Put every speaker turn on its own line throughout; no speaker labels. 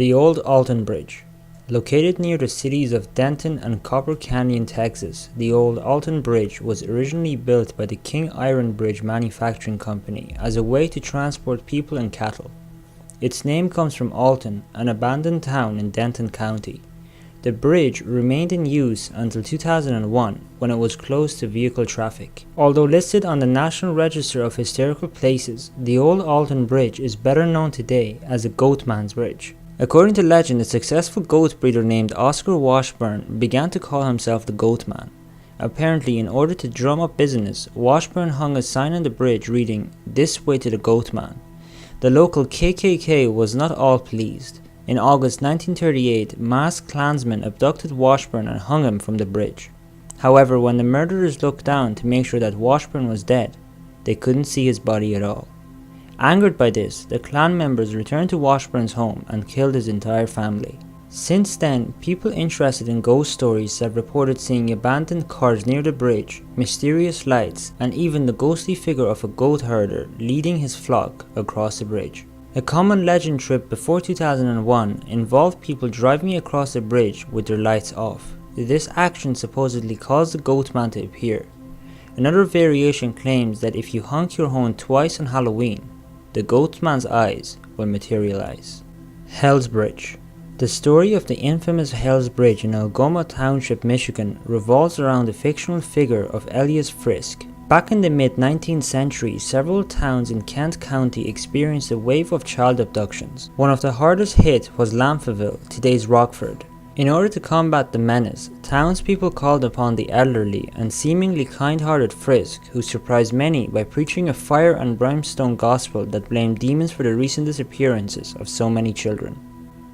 The Old Alton Bridge. Located near the cities of Denton and Copper Canyon, Texas, the Old Alton Bridge was originally built by the King Iron Bridge Manufacturing Company as a way to transport people and cattle. Its name comes from Alton, an abandoned town in Denton County. The bridge remained in use until 2001 when it was closed to vehicle traffic. Although listed on the National Register of Historical Places, the Old Alton Bridge is better known today as the Goatman's Bridge. According to legend, a successful goat breeder named Oscar Washburn began to call himself the Goatman. Apparently, in order to drum up business, Washburn hung a sign on the bridge reading, "This way to the Goatman." The local KKK was not all pleased. In August 1938, masked Klansmen abducted Washburn and hung him from the bridge. However, when the murderers looked down to make sure that Washburn was dead, they couldn't see his body at all. Angered by this, the Klan members returned to Washburn's home and killed his entire family. Since then, people interested in ghost stories have reported seeing abandoned cars near the bridge, mysterious lights, and even the ghostly figure of a goat herder leading his flock across the bridge. A common legend trip before 2001 involved people driving across the bridge with their lights off. This action supposedly caused the Goatman to appear. Another variation claims that if you honk your horn twice on Halloween, the Goatman's eyes will materialize. Hell's Bridge. The story of the infamous Hell's Bridge in Algoma Township, Michigan revolves around the fictional figure of Elias Frisk. Back in the mid-19th century, several towns in Kent County experienced a wave of child abductions. One of the hardest hit was Lampheville, today's Rockford. In order to combat the menace, townspeople called upon the elderly and seemingly kind-hearted Frisk, who surprised many by preaching a fire and brimstone gospel that blamed demons for the recent disappearances of so many children.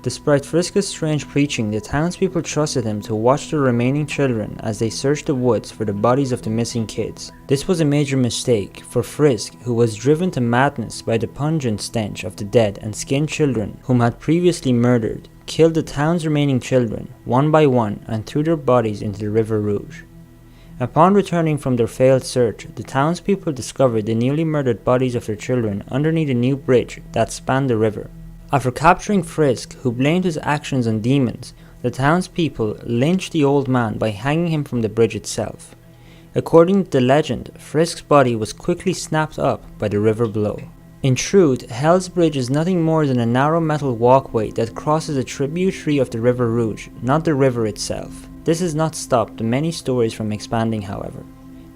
Despite Frisk's strange preaching, the townspeople trusted him to watch the remaining children as they searched the woods for the bodies of the missing kids. This was a major mistake, for Frisk, who was driven to madness by the pungent stench of the dead and skinned children whom had previously murdered, killed the town's remaining children, one by one, and threw their bodies into the River Rouge. Upon returning from their failed search, the townspeople discovered the newly murdered bodies of their children underneath a new bridge that spanned the river. After capturing Frisk, who blamed his actions on demons, the townspeople lynched the old man by hanging him from the bridge itself. According to the legend, Frisk's body was quickly snapped up by the river below. In truth, Hell's Bridge is nothing more than a narrow metal walkway that crosses a tributary of the River Rouge, not the river itself. This has not stopped the many stories from expanding, however.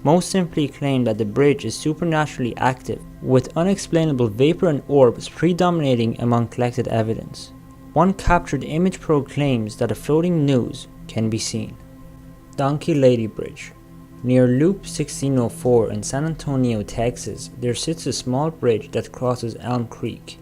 Most simply claim that the bridge is supernaturally active, with unexplainable vapor and orbs predominating among collected evidence. One captured image proclaims that a floating noose can be seen. Donkey Lady Bridge. Near Loop 1604 in San Antonio, Texas, there sits a small bridge that crosses Elm Creek.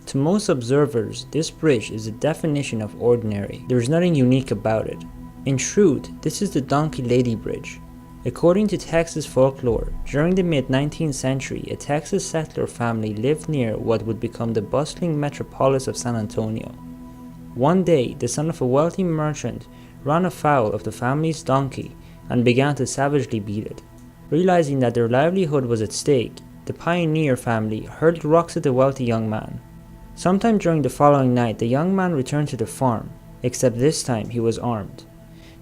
To most observers, this bridge is the definition of ordinary. There is nothing unique about it. In truth, this is the Donkey Lady Bridge. According to Texas folklore, during the mid-19th century, a Texas settler family lived near what would become the bustling metropolis of San Antonio. One day, the son of a wealthy merchant ran afoul of the family's donkey and began to savagely beat it. Realizing that their livelihood was at stake, the pioneer family hurled rocks at the wealthy young man. Sometime during the following night, the young man returned to the farm, except this time he was armed.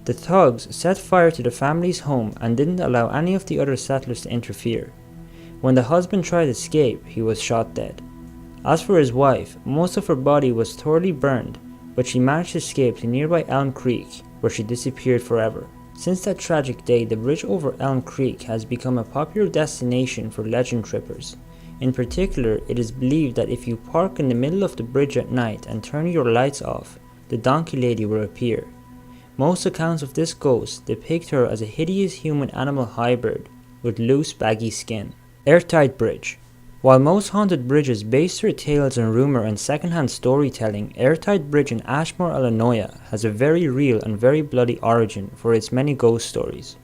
The thugs set fire to the family's home and didn't allow any of the other settlers to interfere. When the husband tried to escape, he was shot dead. As for his wife, most of her body was thoroughly burned, but she managed to escape to nearby Elm Creek, where she disappeared forever. Since that tragic day, the bridge over Elm Creek has become a popular destination for legend trippers. In particular, it is believed that if you park in the middle of the bridge at night and turn your lights off, the Donkey Lady will appear. Most accounts of this ghost depict her as a hideous human-animal hybrid with loose, baggy skin. Airtight Bridge. While most haunted bridges base their tales on rumor and secondhand storytelling, Airtight Bridge in Ashmore, Illinois has a very real and very bloody origin for its many ghost stories.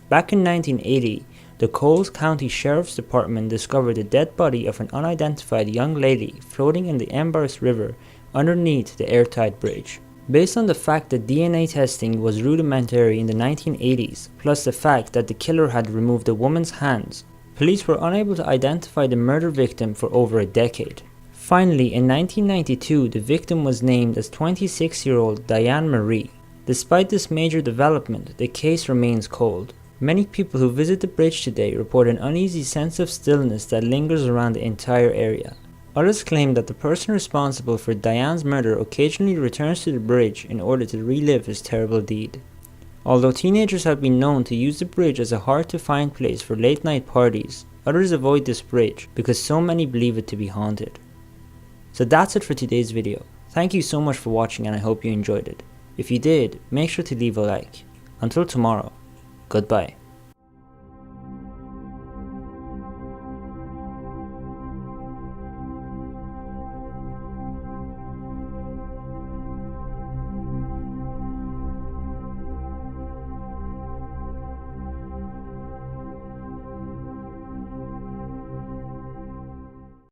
Back in 1980, the Coles County Sheriff's Department discovered the dead body of an unidentified young lady floating in the Embarrass River underneath the Airtight Bridge. Based on the fact that DNA testing was rudimentary in the 1980s, plus the fact that the killer had removed the woman's hands, police were unable to identify the murder victim for over a decade. Finally, in 1992, the victim was named as 26-year-old Diane Marie. Despite this major development, the case remains cold. Many people who visit the bridge today report an uneasy sense of stillness that lingers around the entire area. Others claim that the person responsible for Diane's murder occasionally returns to the bridge in order to relive his terrible deed. Although teenagers have been known to use the bridge as a hard-to-find place for late-night parties, others avoid this bridge because so many believe it to be haunted. So that's it for today's video. Thank you so much for watching and I hope you enjoyed it. If you did, make sure to leave a like. Until tomorrow, goodbye.